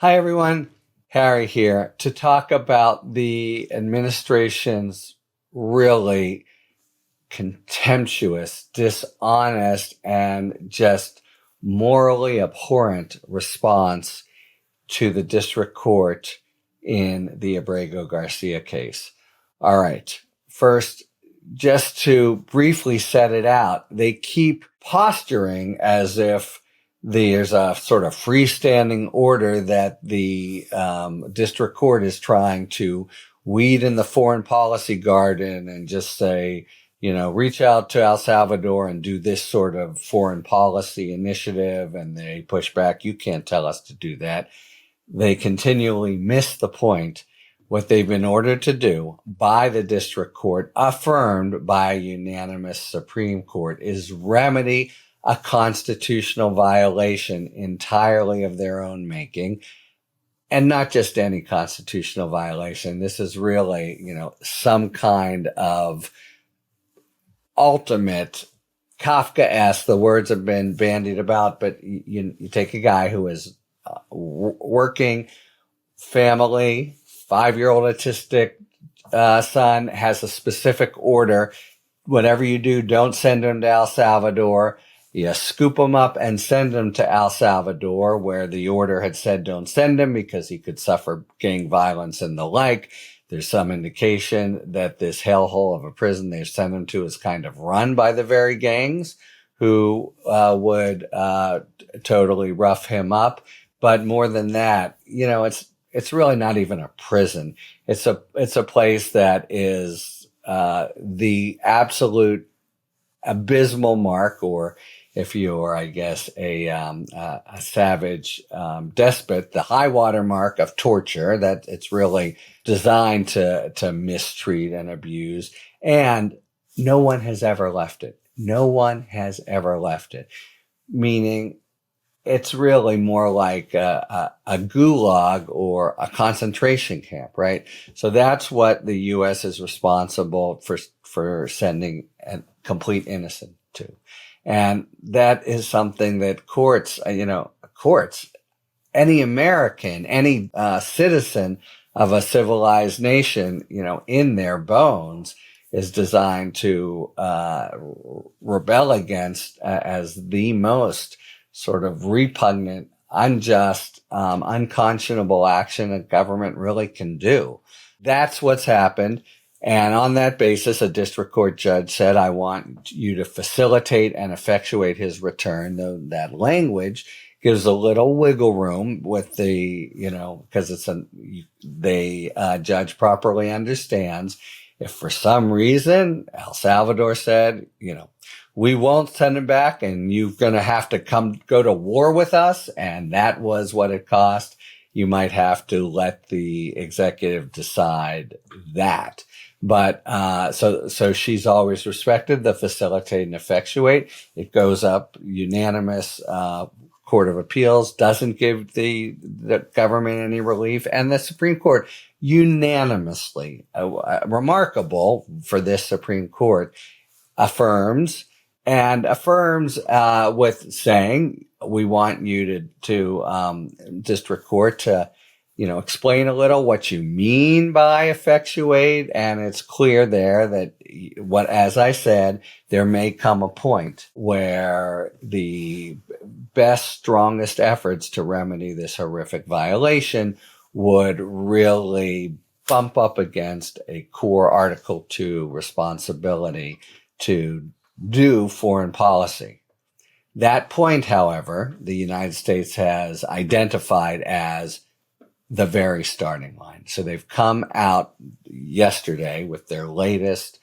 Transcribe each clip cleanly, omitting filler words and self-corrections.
Hi, everyone. Harry here to talk about the administration's really contemptuous, dishonest, and just morally abhorrent response to the district court in the Abrego Garcia case. All right. First, just to briefly set it out, they keep posturing as if there's a sort of freestanding order that the district court is trying to weed in the foreign policy garden and just say, reach out to El Salvador and do this sort of foreign policy initiative. And they push back. You can't tell us to do that. They continually miss the point. What they've been ordered to do by the district court, affirmed by a unanimous Supreme Court, is remedy a constitutional violation entirely of their own making. And not just any constitutional violation. This is really, some kind of ultimate Kafkaesque. The words have been bandied about, but you take a guy who is working family, 5-year-old autistic son, has a specific order. Whatever you do, don't send him to El Salvador. You scoop him up and send him to El Salvador, where the order had said don't send him because he could suffer gang violence and the like. There's some indication that this hellhole of a prison they sent him to is kind of run by the very gangs who would totally rough him up. But more than that, it's really not even a prison. It's a place that is the absolute abysmal mark, or if you're, I guess, a savage despot, the high water mark of torture. That it's really designed to mistreat and abuse. And no one has ever left it. No one has ever left it. Meaning, it's really more like a gulag or a concentration camp, right? So that's what the U.S. is responsible for sending a complete innocent to. And that is something that courts, any American, any citizen of a civilized nation, in their bones is designed to rebel against as the most sort of repugnant, unjust, unconscionable action a government really can do. That's what's happened. And on that basis, a district court judge said, I want you to facilitate and effectuate his return. Though that language gives a little wiggle room with the, because the judge properly understands if for some reason El Salvador said, we won't send him back and you're going to have to go to war with us. And that was what it cost. You might have to let the executive decide that. But, so she's always respected the facilitate and effectuate. It goes up unanimous, Court of Appeals doesn't give the government any relief. And the Supreme Court unanimously, remarkable for this Supreme Court, affirms with saying, we want you to district court to, explain a little what you mean by effectuate. And it's clear there that as I said, there may come a point where the best, strongest efforts to remedy this horrific violation would really bump up against a core Article 2 responsibility to do foreign policy. That point, however, the United States has identified as the very starting line. So they've come out yesterday with their latest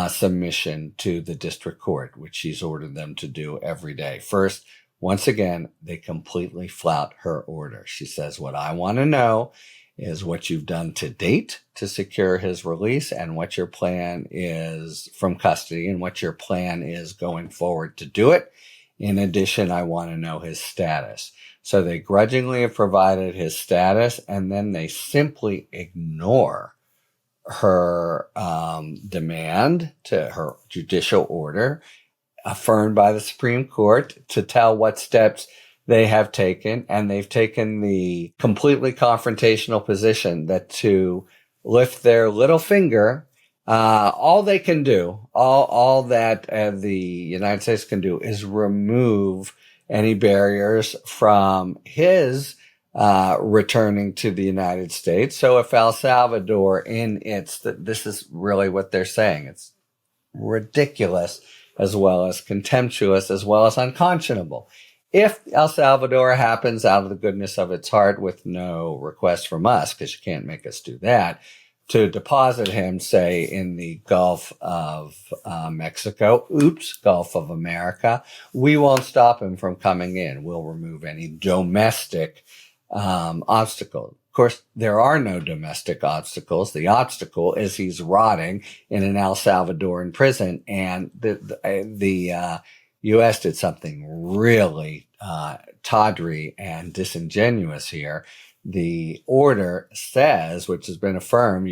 submission to the district court, which she's ordered them to do every day. First, once again, they completely flout her order. She says, what I want to know is what you've done to date to secure his release and what your plan is from custody and what your plan is going forward to do it. In addition, I want to know his status. So they grudgingly have provided his status, and then they simply ignore her demand to her judicial order affirmed by the Supreme Court to tell what steps they have taken, and they've taken the completely confrontational position that to lift their little finger, all they can do, all that the United States can do is remove any barriers from his returning to the United States. So if El Salvador this is really what they're saying. It's ridiculous as well as contemptuous as well as unconscionable. If El Salvador happens out of the goodness of its heart with no request from us, because you can't make us do that, to deposit him, say, in the Gulf of Mexico, Gulf of America, we won't stop him from coming in. We'll remove any domestic obstacle. Of course, there are no domestic obstacles. The obstacle is he's rotting in an El Salvadoran prison, and the U.S. did something really tawdry and disingenuous here. The order says, which has been affirmed,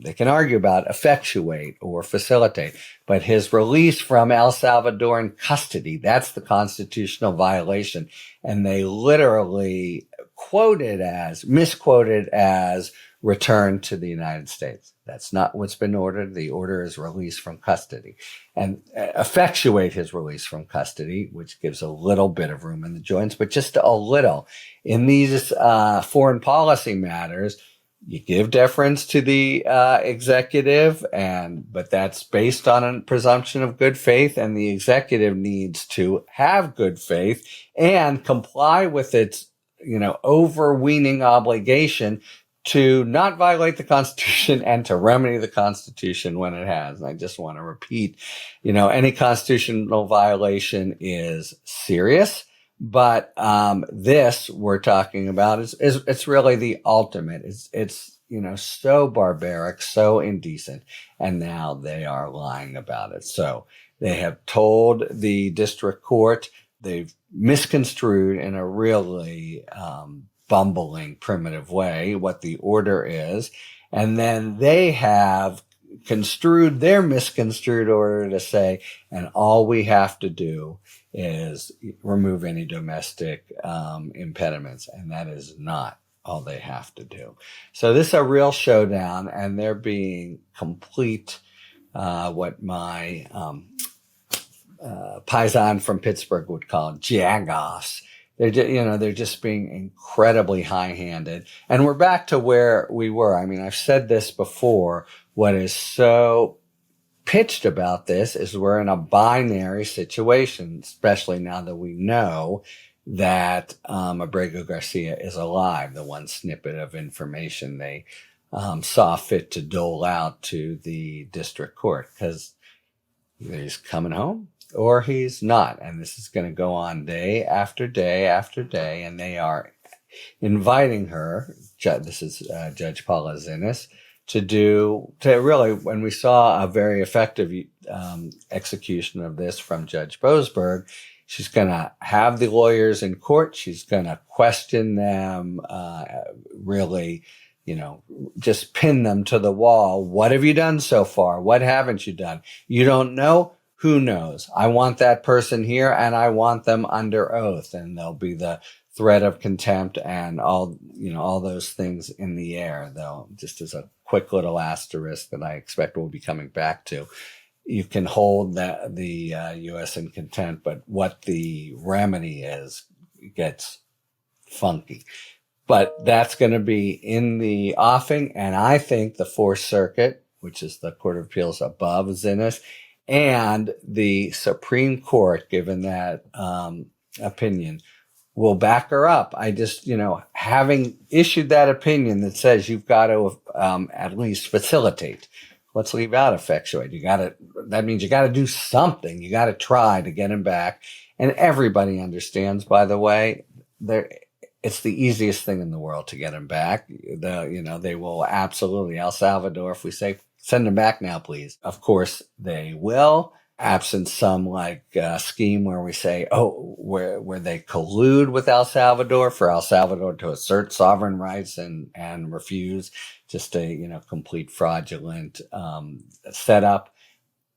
they can argue about effectuate or facilitate, but his release from El Salvadoran custody, that's the constitutional violation. And they literally misquoted as return to the United States. That's not what's been ordered. The order is release from custody and effectuate his release from custody, which gives a little bit of room in the joints, but just a little. In these foreign policy matters, you give deference to the executive, but that's based on a presumption of good faith, and the executive needs to have good faith and comply with its, overweening obligation to not violate the Constitution and to remedy the Constitution when it has. And I just want to repeat, any constitutional violation is serious. But this we're talking about is it's really the ultimate. It's so barbaric, so indecent, and now they are lying about it. So they have told the district court, they've misconstrued in a really bumbling, primitive way what the order is, and then they have construed their misconstrued order to say, and all we have to do is remove any domestic impediments, and that is not all they have to do. So this is a real showdown, and they're being complete, what my paisan from Pittsburgh would call jagoffs. They're just being incredibly high-handed, and we're back to where we were. I mean, I've said this before. What is so pitched about this is we're in a binary situation, especially now that we know that Abrego Garcia is alive, the one snippet of information they saw fit to dole out to the district court, because either he's coming home or he's not. And this is going to go on day after day after day, and they are inviting her, this is Judge Paula Zinnes, to really, when we saw a very effective execution of this from Judge Boasberg, she's going to have the lawyers in court. She's going to question them, really, just pin them to the wall. What have you done so far? What haven't you done? You don't know? Who knows? I want that person here, and I want them under oath, and there'll be the threat of contempt and all those things in the air, though, just as a quick little asterisk that I expect we'll be coming back to. You can hold the U.S. in contempt, but what the remedy is gets funky. But that's going to be in the offing, and I think the Fourth Circuit, which is the Court of Appeals above Zinnes, and the Supreme Court, given that opinion, will back her up. I just, having issued that opinion that says you've got to at least facilitate. Let's leave out effectuate. That means you got to do something. You got to try to get him back. And everybody understands, by the way, it's the easiest thing in the world to get him back. They will absolutely, El Salvador, if we say, send him back now, please. Of course, they will, absent some scheme where we say, where they collude with El Salvador for El Salvador to assert sovereign rights and refuse, just a, complete fraudulent setup.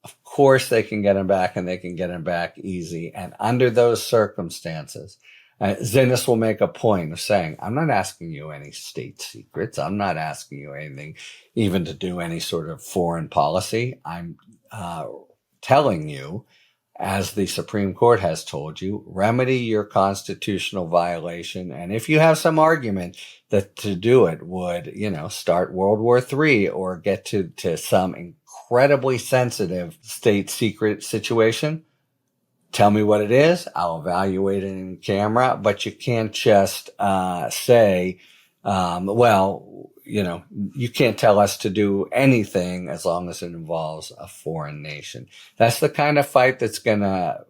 Of course, they can get him back, and they can get him back easy. And under those circumstances, Zinnis will make a point of saying, I'm not asking you any state secrets. I'm not asking you anything, even to do any sort of foreign policy. I'm telling you, as the Supreme Court has told you, remedy your constitutional violation. And if you have some argument that to do it would, start World War III or get to some incredibly sensitive state secret situation, tell me what it is. I'll evaluate it in camera, but you can't just say, you can't tell us to do anything as long as it involves a foreign nation. That's the kind of fight that's going to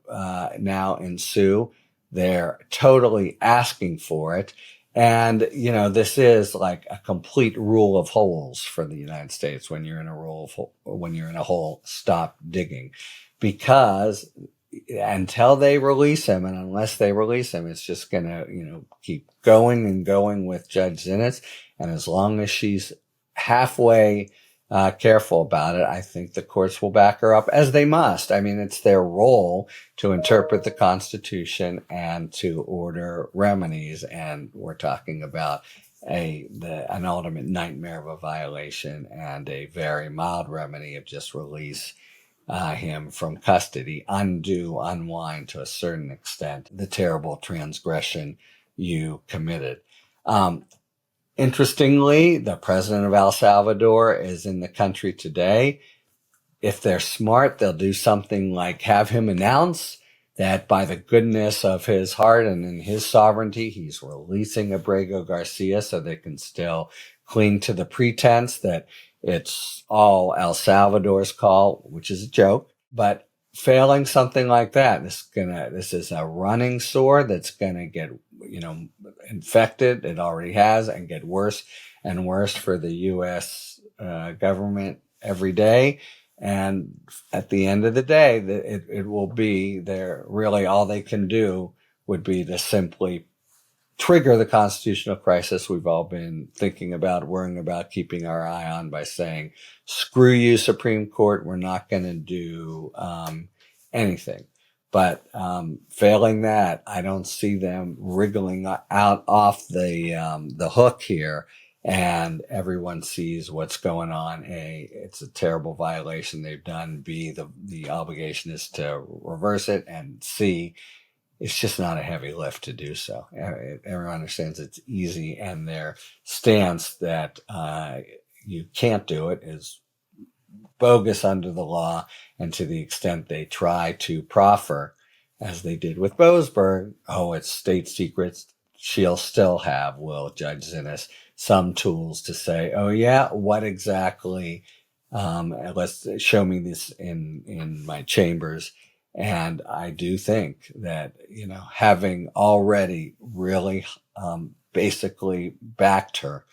now ensue. They're totally asking for it. And, this is like a complete rule of holes for the United States. When you're in a hole, stop digging, because until they release him, and unless they release him, it's just going to, keep going and going with Judge Zinnis. And as long as she's halfway careful about it, I think the courts will back her up, as they must. I mean, it's their role to interpret the Constitution and to order remedies. And we're talking about an ultimate nightmare of a violation and a very mild remedy of just release him from custody, unwind to a certain extent the terrible transgression you committed. Interestingly, the president of El Salvador is in the country today. If they're smart, they'll do something like have him announce that by the goodness of his heart and in his sovereignty, he's releasing Abrego Garcia so they can still cling to the pretense that it's all El Salvador's call, which is a joke. But failing something like that, this is a running sore that's gonna get, infected. It already has, and get worse and worse for the U.S. Government every day. And at the end of the day, it will be there. Really, all they can do would be to simply trigger the constitutional crisis we've all been thinking about, worrying about, keeping our eye on, by saying, screw you, Supreme Court, we're not going to do anything. But failing that, I don't see them wriggling out off the hook here, and everyone sees what's going on. A, it's a terrible violation they've done. B, the obligation is to reverse it. And C, it's just not a heavy lift to do so. Everyone understands it's easy, and their stance that you can't do it is bogus under the law. And to the extent they try to proffer, as they did with Boasberg, it's state secrets, she'll still have, will Judge Zinnis, some tools to say, oh yeah, what exactly, let's show me this in my chambers. And I do think that, having already really basically backed her,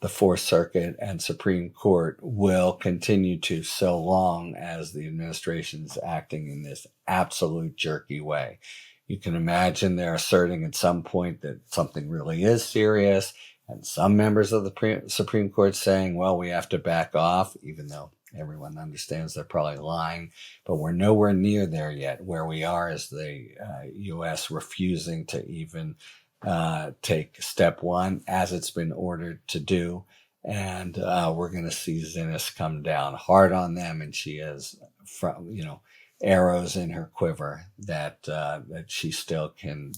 the Fourth Circuit and Supreme Court will continue to, so long as the administration's acting in this absolute jerky way. You can imagine they're asserting at some point that something really is serious, and some members of the Supreme Court saying, well, we have to back off, even though everyone understands they're probably lying. But we're nowhere near there yet. Where we are is the U.S. refusing to even take step one, as it's been ordered to do. And we're going to see Zinnis come down hard on them, and she has, arrows in her quiver that she still can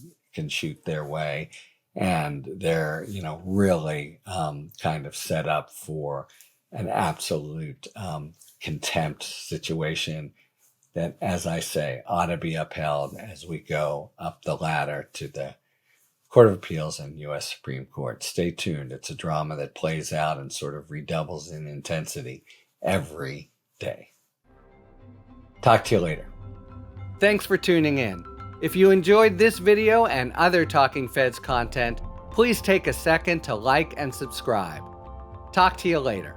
shoot their way. And they're, really kind of set up for an absolute contempt situation that, as I say, ought to be upheld as we go up the ladder to the Court of Appeals and U.S. Supreme Court. Stay tuned. It's a drama that plays out and sort of redoubles in intensity every day. Talk to you later. Thanks for tuning in. If you enjoyed this video and other Talking Feds content, please take a second to like and subscribe. Talk to you later.